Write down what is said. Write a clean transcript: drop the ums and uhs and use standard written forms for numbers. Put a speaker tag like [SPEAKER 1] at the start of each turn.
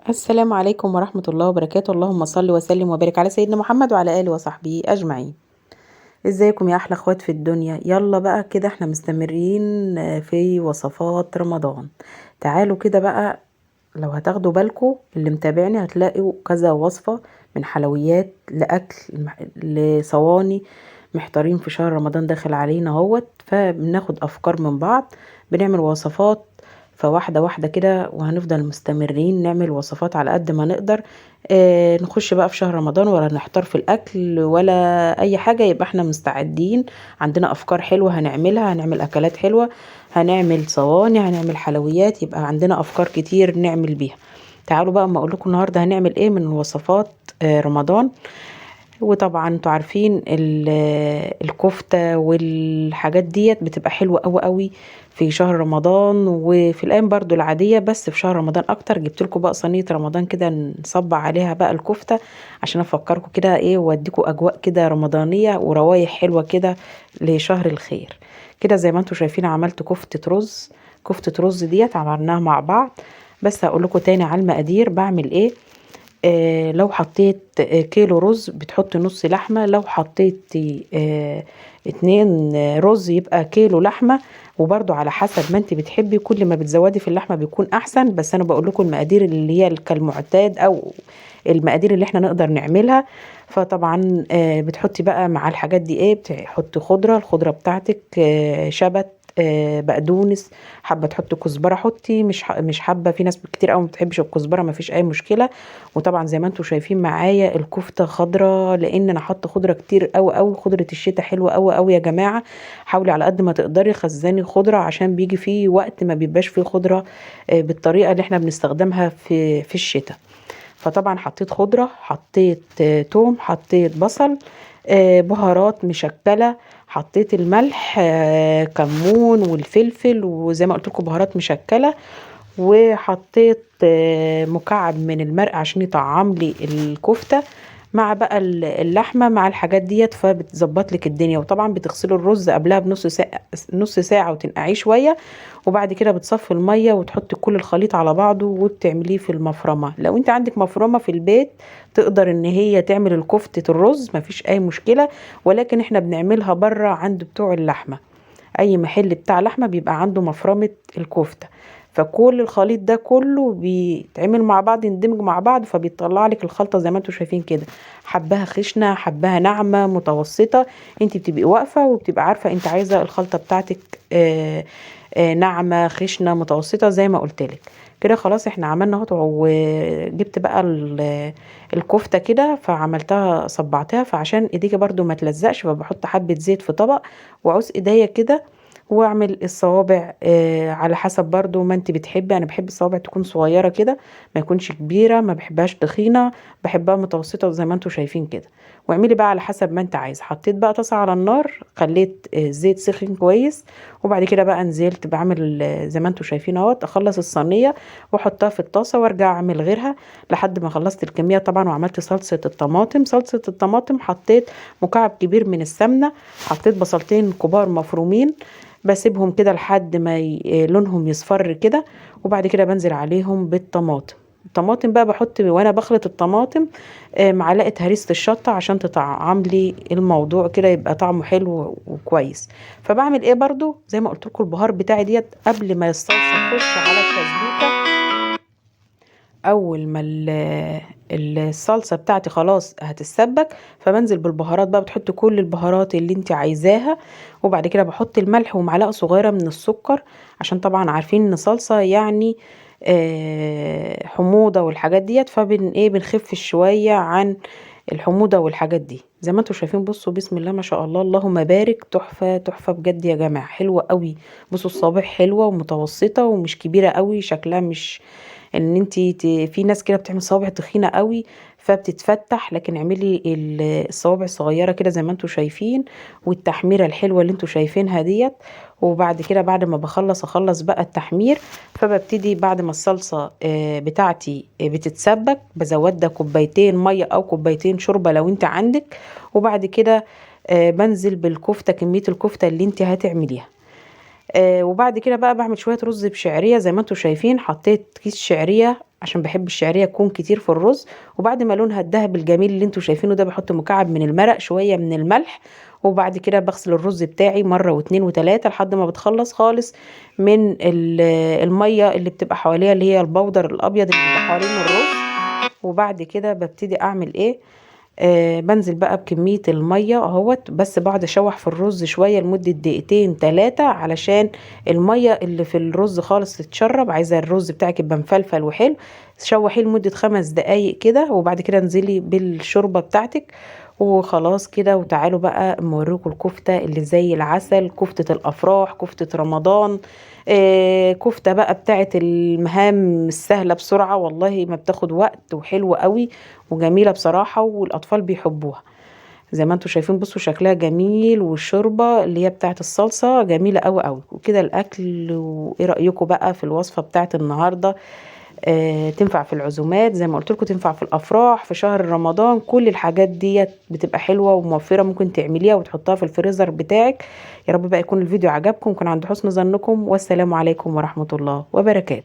[SPEAKER 1] السلام عليكم ورحمة الله وبركاته. اللهم صل وسلم وبارك على سيدنا محمد وعلى آله وصحبه أجمعين. ازيكم يا أحلى اخوات في الدنيا؟ يلا بقى كده احنا مستمرين في وصفات رمضان. تعالوا كده بقى، لو هتاخدوا بالكم اللي متابعني هتلاقوا كذا وصفة، من حلويات لأكل لصواني. محتارين في شهر رمضان داخل علينا اهوت، فبناخد أفكار من بعض، بنعمل وصفات. فواحدة واحدة كده وهنفضل مستمرين نعمل وصفات على قد ما نقدر. نخش بقى في شهر رمضان ولا نحتار في الأكل ولا أي حاجة، يبقى احنا مستعدين. عندنا أفكار حلوة هنعملها، هنعمل أكلات حلوة، هنعمل صواني، هنعمل حلويات، يبقى عندنا أفكار كتير نعمل بيها. تعالوا بقى اما اقول لكم النهارده هنعمل ايه من وصفات رمضان. وطبعا انتوا عارفين الكفتة والحاجات ديت بتبقى حلوة قوي قوي في شهر رمضان وفي الايام برضو العادية، بس في شهر رمضان اكتر. جبت لكم بقى صينية رمضان كده نصبع عليها بقى الكفتة، عشان افكركم كده ايه واديكم اجواء كده رمضانية وروايح حلوة كده لشهر الخير. كده زي ما انتوا شايفين عملت كفتة رز. كفتة رز ديت عملناها مع بعض، بس هقول لكم تاني على المقادير بعمل ايه. لو حطيت كيلو رز بتحط نص لحمة، لو حطيت 2 رز يبقى كيلو لحمة. وبرضو على حسب ما انت بتحبي، كل ما بتزودي في اللحمة بيكون احسن، بس انا بقول لكم المقادير اللي هي كالمعتاد او المقادير اللي احنا نقدر نعملها. فطبعا بتحطي بقى مع الحاجات دي ايه، بتحطي خضرة، الخضرة بتاعتك شبت، بقدونس، حابه تحطي كزبره حطي، مش حابه، في ناس كتير قوي ما بتحبش الكزبره، ما فيش اي مشكله. وطبعا زي ما انتم شايفين معايا الكفته خضراء، لان انا حاطه خضره كتير قوي قوي. خضره الشتاء حلوه قوي قوي يا جماعه. حاولي على قد ما تقدري خزاني خضره، عشان بيجي فيه وقت ما بيبقاش فيه خضره بالطريقه اللي احنا بنستخدمها في الشتاء. فطبعا حطيت خضره، حطيت توم، حطيت بصل، بهارات مشكله، حطيت الملح، كمون والفلفل، وزي ما قلت لكم بهارات مشكله. وحطيت مكعب من المرق عشان يطعم لي الكفتة، مع بقى اللحمة مع الحاجات ديت، فبتظبط لك الدنيا. وطبعا بتغسلي الرز قبلها بنص ساعة، نص ساعة، وتنقعيه شوية. وبعد كده بتصفي المية وتحطي كل الخليط على بعضه وبتعمليه في المفرمة. لو انت عندك مفرمة في البيت تقدر ان هي تعمل الكفتة الرز، مفيش اي مشكلة. ولكن احنا بنعملها بره عند بتوع اللحمة، اي محل بتاع لحمه بيبقى عنده مفرمه الكفته. فكل الخليط ده كله بيتعمل مع بعض، يندمج مع بعض، فبيطلع لك الخلطه زي ما انتم شايفين كده. حباها خشنه، حباها ناعمه، متوسطه. انت بتبقي واقفه وبتبقى عارفه انت عايزه الخلطه بتاعتك ناعمه، خشنه، متوسطه، زي ما قلت لك. كده خلاص احنا عملنا اهو. وجبت بقى الكفته كده، فعملتها صبعتها، فعشان ايديكي برضو ما تلزقش فبحط حبه زيت في طبق وعوز ايديا كده. واعمل الصوابع على حسب برضو ما انت بتحبي. انا بحب الصوابع تكون صغيره كده، ما يكونش كبيره، ما بحبهاش تخينه، بحبها متوسطه زي ما انتم شايفين كده. واعملي بقى على حسب ما انت عايز. حطيت بقى طاسه على النار، خليت الزيت سخن كويس. وبعد كده بقى نزلت بعمل زي ما انتم شايفين اهوت. اخلص الصينيه واحطها في الطاسه وارجع اعمل غيرها لحد ما خلصت الكميه طبعا. وعملت صلصه الطماطم. صلصه الطماطم حطيت مكعب كبير من السمنه، حطيت بصلتين كبار مفرومين، بسيبهم كده لحد ما لونهم يصفر كده. وبعد كده بنزل عليهم بالطماطم. الطماطم بقى بحط وانا بخلط الطماطم معلقه هريسه الشطه عشان تطعم لي الموضوع كده، يبقى طعمه حلو وكويس. فبعمل ايه برضو زي ما قلت لكم، البهار بتاعي ديت قبل ما الصلصه تخش على التسبيكه. اول ما الصلصه بتاعتي خلاص هتتسبك، فبنزل بالبهارات بقى. بتحط كل البهارات اللي انت عايزاها. وبعد كده بحط الملح ومعلقه صغيره من السكر، عشان طبعا عارفين ان صلصه يعني حموضه والحاجات ديت، فبن ايه بنخف شويه عن الحموضه والحاجات دي. زي ما انتم شايفين، بصوا بسم الله ما شاء الله، اللهم بارك، تحفه تحفه بجد يا جماعه، حلوه قوي. بصوا الصابع حلوه ومتوسطه ومش كبيره قوي، شكلها مش ان انتي في ناس كده بتعمل صوابع تخينه قوي فبتتفتح، لكن اعملي الصوابع الصغيره كده زي ما انتوا شايفين. والتحميره الحلوه اللي انتوا شايفينها ديت. وبعد كده بعد ما اخلص بقى التحمير، فببتدي بعد ما الصلصه بتاعتي بتتسبك بزود ده كوبايتين ميه او كوبايتين شوربه لو انت عندك. وبعد كده بنزل بالكفته، كميه الكفته اللي انت هتعمليها. وبعد كده بقى بعمل شويه رز بشعريه زي ما انتم شايفين. حطيت كيس شعريه عشان بحب الشعريه تكون كتير في الرز. وبعد ما لونها الذهبي الجميل اللي انتم شايفينه ده بحط مكعب من المرق، شويه من الملح. وبعد كده بغسل الرز بتاعي مرة واتنين وتلاتة لحد ما بتخلص خالص من المية اللي بتبقى حواليها، اللي هي البودر الابيض اللي بيبقى حوالين الرز. وبعد كده ببتدي اعمل ايه، بنزل بقى بكمية المية اهوت، بس بقعد اشوح في الرز شوية لمدة دقيقتين تلاتة علشان المية اللي في الرز خالص تتشرب. عايزة الرز بتاعك يبقى مفلفل وحلو. شوحيه لمدة 5 دقايق كده، وبعد كده انزلي بالشوربة بتاعتك وخلاص كده. وتعالوا بقى اوريكم الكفتة اللي زي العسل، كفتة الافراح، كفتة رمضان. كفتة بقى بتاعت المهام السهلة بسرعة، والله ما بتاخد وقت وحلوة قوي وجميلة بصراحة، والاطفال بيحبوها. زي ما انتم شايفين بصوا شكلها جميل، والشوربة اللي هي بتاعت الصلصة جميلة قوي قوي. وكده الاكل. وايه رأيكم بقى في الوصفة بتاعت النهاردة؟ تنفع في العزومات زي ما قلت لكم، تنفع في الافراح، في شهر رمضان. كل الحاجات ديت بتبقى حلوه وموفره، ممكن تعمليها وتحطها في الفريزر بتاعك. يا رب بقى يكون الفيديو عجبكم، كان عند حسن ظنكم، والسلام عليكم ورحمه الله وبركاته.